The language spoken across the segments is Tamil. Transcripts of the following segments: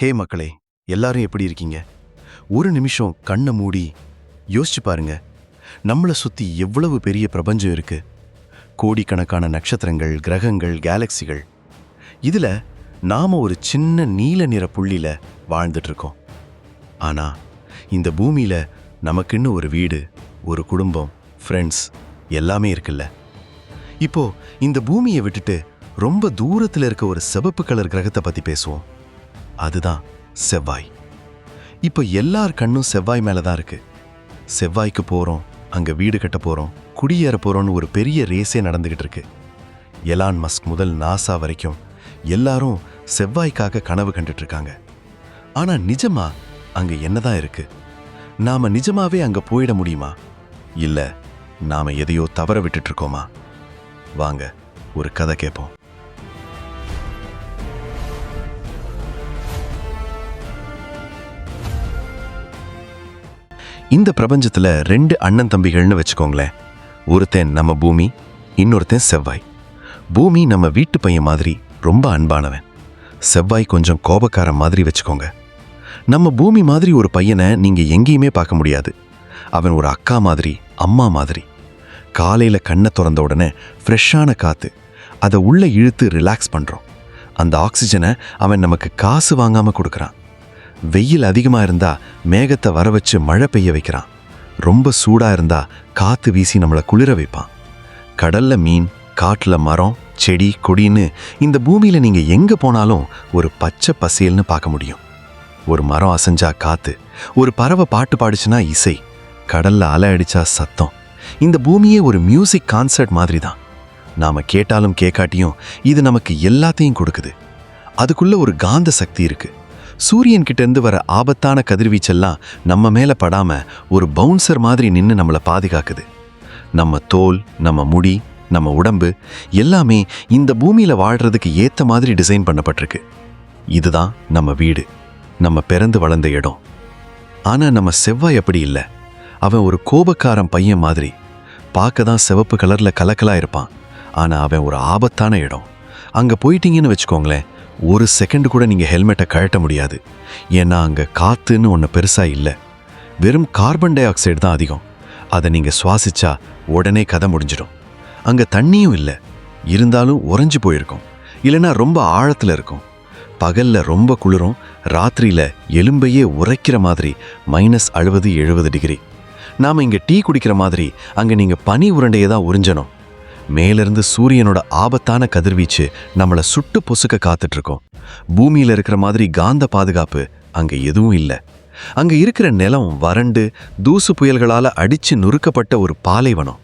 ஹே மக்களே, எல்லாரும் எப்படி இருக்கீங்க? ஒரு நிமிஷம் கண்ணை மூடி யோசிச்சு பாருங்க. நம்மளை சுத்தி எவ்வளவு பெரிய பிரபஞ்சம் இருக்கு. கோடிக்கணக்கான நட்சத்திரங்கள், கிரகங்கள், கேலக்சிகள். இதுல நாம ஒரு சின்ன நீல நிற புள்ளியில வாழ்ந்துட்டு இருக்கோம். ஆனா இந்த பூமியில நமக்குன்னு ஒரு வீடு, ஒரு குடும்பம், ஃப்ரெண்ட்ஸ் எல்லாமே இருக்குல்ல. இப்போ இந்த பூமியை விட்டுட்டு ரொம்ப தூரத்தில் இருக்க ஒரு சிவப்பு கலர் கிரகத்தை பத்தி பேசுவோம். அதுதான் செவ்வாய். இப்போ எல்லார் கண்ணும் செவ்வாய் மேல தான் இருக்கு. செவ்வாய்க்கு போறோம், அங்க வீடு கட்ட போறோம், குடியேற போறோம்னு ஒரு பெரிய ரேஸே நடந்துகிட்டு இருக்கு. எலான் மஸ்க் முதல் நாசா வரைக்கும் எல்லாரும் செவ்வாய்க்காக கனவு கண்டுட்டு இருக்காங்க. ஆனா நிஜமா அங்க என்னதான் இருக்கு? நாம நிஜமாவே அங்க போயிட முடியுமா? இல்ல நாம எதையோ தவற விட்டுட்டு இருக்கோமா? வாங்க ஒரு கதை கேட்போம். இந்த பிரபஞ்சத்துல ரெண்டு அண்ணன் தம்பிகள்னு வச்சுக்கோங்களேன். ஒருத்தன் நம்ம பூமி, இன்னொருத்தன் செவ்வாய். பூமி நம்ம வீட்டு பையன் மாதிரி ரொம்ப அன்பானவன். செவ்வாய் கொஞ்சம் கோபக்கார மாதிரி வச்சுக்கோங்க. நம்ம பூமி மாதிரி ஒரு பையனை நீங்க எங்கேயுமே பார்க்க முடியாது. அவன் ஒரு அக்கா மாதிரி, அம்மா மாதிரி. காலையில கண்ணை திறந்த உடனே ஃப்ரெஷ்ஷான காத்து, அதை உள்ள இழுத்து ரிலாக்ஸ் பண்றோம். அந்த ஆக்சிஜனை அவன் நமக்கு காசு வாங்காம கொடுக்கறான். வெயில் அதிகமா இருந்தா மேகத்தை வர வச்சு மழை பெய்ய வைக்கிறான். ரொம்ப சூடா இருந்தா காத்து வீசி நம்மளை குளிர வைப்பான். கடல்ல மீன், காட்டுல மரம், செடி, கொடின்னு இந்த பூமியில நீங்க எங்க போனாலும் ஒரு பச்சை பசேல்னு பார்க்க முடியும். ஒரு மரம் அசைஞ்சா காத்து, ஒரு பறவை பாட்டு பாடுச்சுன்னா இசை, கடல்ல அலை அடிச்சா சத்தம். இந்த பூமியே ஒரு மியூசிக் கான்சர்ட் மாதிரி தான். நாம கேட்டாலும் கேட்காட்டியும் இது நமக்கு எல்லாத்தையும் கொடுக்குது. அதுக்குள்ள ஒரு காந்த சக்தி இருக்கு. சூரியன் கிட்ட இருந்து வர ஆபத்தான கதிர்வீச்செல்லாம் நம்ம மேல படாம ஒரு பவுன்சர் மாதிரி நின்று நம்மளை பாதுகாக்குது. நம்ம தோல், நம்ம முடி, நம்ம உடம்பு எல்லாமே இந்த பூமியில வாழ்றதுக்கு ஏத்த மாதிரி டிசைன் பண்ணப்பட்டிருக்கு. இதுதான் நம்ம வீடு, நம்ம பிறந்து வளர்ந்த இடம். ஆனா நம்ம செவ்வாய் அப்படி இல்லை. அவன் ஒரு கோபக்காரன் பையன் மாதிரி. பார்க்க தான் சிவப்பு கலர்ல கலக்கலா இருப்பான். ஆனா அவன் ஒரு ஆபத்தான இடம். அங்க போயிட்டீங்கன்னு வச்சுக்கோங்களேன், ஒரு செகண்ட் கூட நீங்க ஹெல்மெட்டை கழட்ட முடியாது. ஏன்னா அங்க காத்துன்னு ஒன்று பெருசா இல்லை. வெறும் கார்பன் டை ஆக்சைடு தான் அதிகம். அதை நீங்க சுவாசிச்சா உடனே கதை முடிஞ்சிடும். அங்க தண்ணியும் இல்லை, இருந்தாலும் உறைஞ்சு போயிருக்கும், இல்லைன்னா ரொம்ப ஆழத்துல இருக்கும். பகல்ல ரொம்ப குளிரும், ராத்திரியில எலும்பையே உரைக்கிற மாதிரி -60-70 டிகிரி. நாம இங்க டீ குடிக்கிற மாதிரி அங்க நீங்க பனி உருண்டையை தான் உறிஞ்சணும். மேலிருந்து சூரியனோட ஆபத்தான கதிர்வீச்சு நம்மளை சுட்டு பொசுக்க காத்துட்டு இருக்கோம். பூமியில இருக்கிற மாதிரி காந்த பாதுகாப்பு அங்க எதுவும் இல்லை. அங்க இருக்கிற நிலம் வறண்டு தூசு புயல்களால அடிச்சு நுறுக்கப்பட்ட ஒரு பாலைவனம்.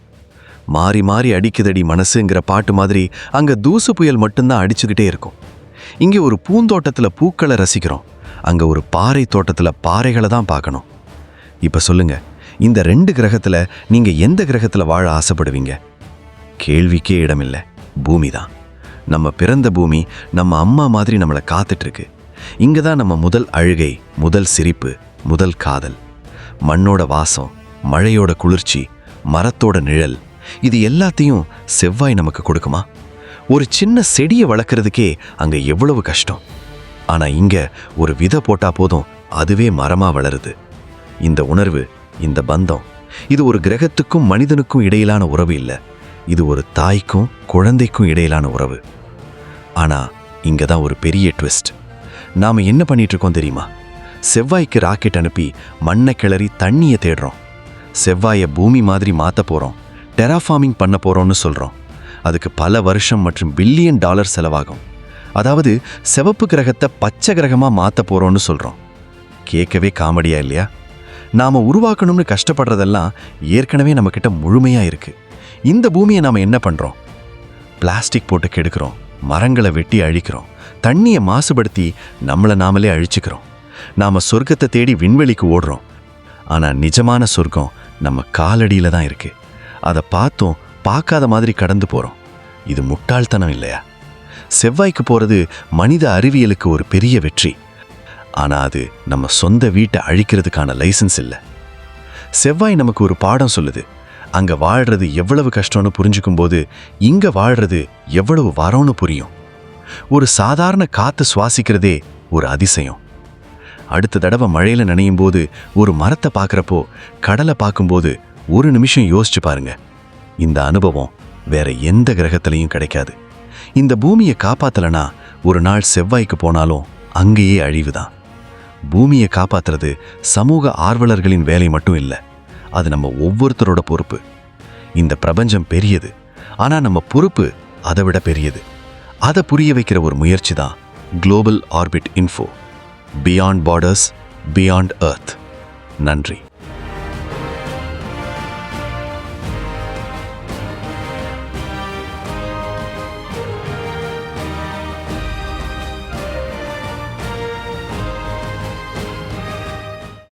மாறி மாறி அடிக்குதடி மனசுங்கிற பாட்டு மாதிரி அங்க தூசு புயல் மட்டும்தான் அடிச்சுக்கிட்டே இருக்கும். இங்க ஒரு பூந்தோட்டத்துல பூக்களை ரசிக்கிறோம், அங்க ஒரு பாறை தோட்டத்துல பாறைகளை தான் பார்க்கணும். இப்ப சொல்லுங்க, இந்த ரெண்டு கிரகத்துல நீங்க எந்த கிரகத்துல வாழ ஆசைப்படுவீங்க? கேள்விக்கே இடமில்லை, பூமி தான். நம்ம பிறந்த பூமி நம்ம அம்மா மாதிரி நம்மளை காத்துட்டு இருக்கு. இங்க தான் நம்ம முதல் அழுகை, முதல் சிரிப்பு, முதல் காதல். மண்ணோட வாசம், மழையோட குளிர்ச்சி, மரத்தோட நிழல், இது எல்லாத்தையும் செவ்வாய் நமக்கு கொடுக்குமா? ஒரு சின்ன செடியை வளர்க்கறதுக்கே அங்க எவ்வளவு கஷ்டம். ஆனா இங்க ஒரு விதை போட்டா போதும், அதுவே மரமா வளருது. இந்த உணர்வு, இந்த பந்தம், இது ஒரு கிரகத்துக்கும் மனிதனுக்கும் இடையிலான உறவு இல்லை. இது ஒரு தாய்க்கும் குழந்தைக்கும் இடையிலான உறவு. ஆனா இங்கதான் ஒரு பெரிய ட்விஸ்ட். நாம என்ன பண்ணிட்டு இருக்கோம் தெரியுமா? செவ்வாய்க்கு ராக்கெட் அனுப்பி மண்ணை கிளறி தண்ணியை தேடுறோம். செவ்வாயை பூமி மாதிரி மாத்த போறோம், டெராஃபார்மிங் பண்ண போறோம்னு சொல்றோம். அதுக்கு பல வருஷம் மற்றும் $1 பில்லியன் செலவாகும். அதாவது சிவப்பு கிரகத்தை பச்சை கிரகமா மாத்த போறோம்னு சொல்றோம். கேட்கவே காமெடியா இல்லையா? நாம உருவாக்கணும்னு கஷ்டப்படுறதெல்லாம் ஏற்கனவே நம்ம கிட்ட முழுமையா இருக்கு. இந்த பூமியை நாம என்ன பண்றோம்? பிளாஸ்டிக் போட்டு கெடுக்கிறோம், மரங்களை வெட்டி அழிக்கிறோம், தண்ணியை மாசுபடுத்தி நம்மளை நாமளே அழிச்சுக்கிறோம். நாம சொர்க்கத்தை தேடி விண்வெளிக்கு ஓடுறோம். ஆனா நிஜமான சொர்க்கம் நம்ம காலடியில தான் இருக்கு. அதை பார்த்தும் பார்க்காத மாதிரி கடந்து போறோம். இது முட்டாள்தனம் இல்லையா? செவ்வாய்க்கு போறது மனித அறிவியலுக்கு ஒரு பெரிய வெற்றி. ஆனா அது நம்ம சொந்த வீட்டை அழிக்கிறதுக்கான லைசன்ஸ் இல்லை. செவ்வாய் நமக்கு ஒரு பாடம் சொல்லுது. அங்க வாழ்றது எவ்வளவு கஷ்டம்னு புரிஞ்சுக்கும் போது இங்க வாழ்றது எவ்வளவு வரம்னு புரியும். ஒரு சாதாரண காத்து சுவாசிக்கிறதே ஒரு அதிசயம். அடுத்த தடவை மழையில நனையும் போது ஒரு மரத்தை பார்க்கறப்போ கடலை பார்க்கும்போது ஒரு நிமிஷம் யோசிச்சு பாருங்க. இந்த அனுபவம் வேற எந்த கிரகத்திலையும் கிடைக்காது. இந்த பூமியை காப்பாத்தலனா ஒரு நாள் செவ்வாய்க்கு போனாலும் அங்கேயே அழிவுதான். பூமியை காப்பாத்துறது சமூக ஆர்வலர்களின் வேலை மட்டும் இல்லை, அது நம்ம ஒவ்வொருத்தரோட பொறுப்பு. இந்த பிரபஞ்சம் பெரியது, ஆனா நம்ம பொறுப்பு அதை விட பெரியது. அதை புரிய வைக்கிற ஒரு முயற்சி தான் global orbit info, beyond borders, beyond earth. நன்றி.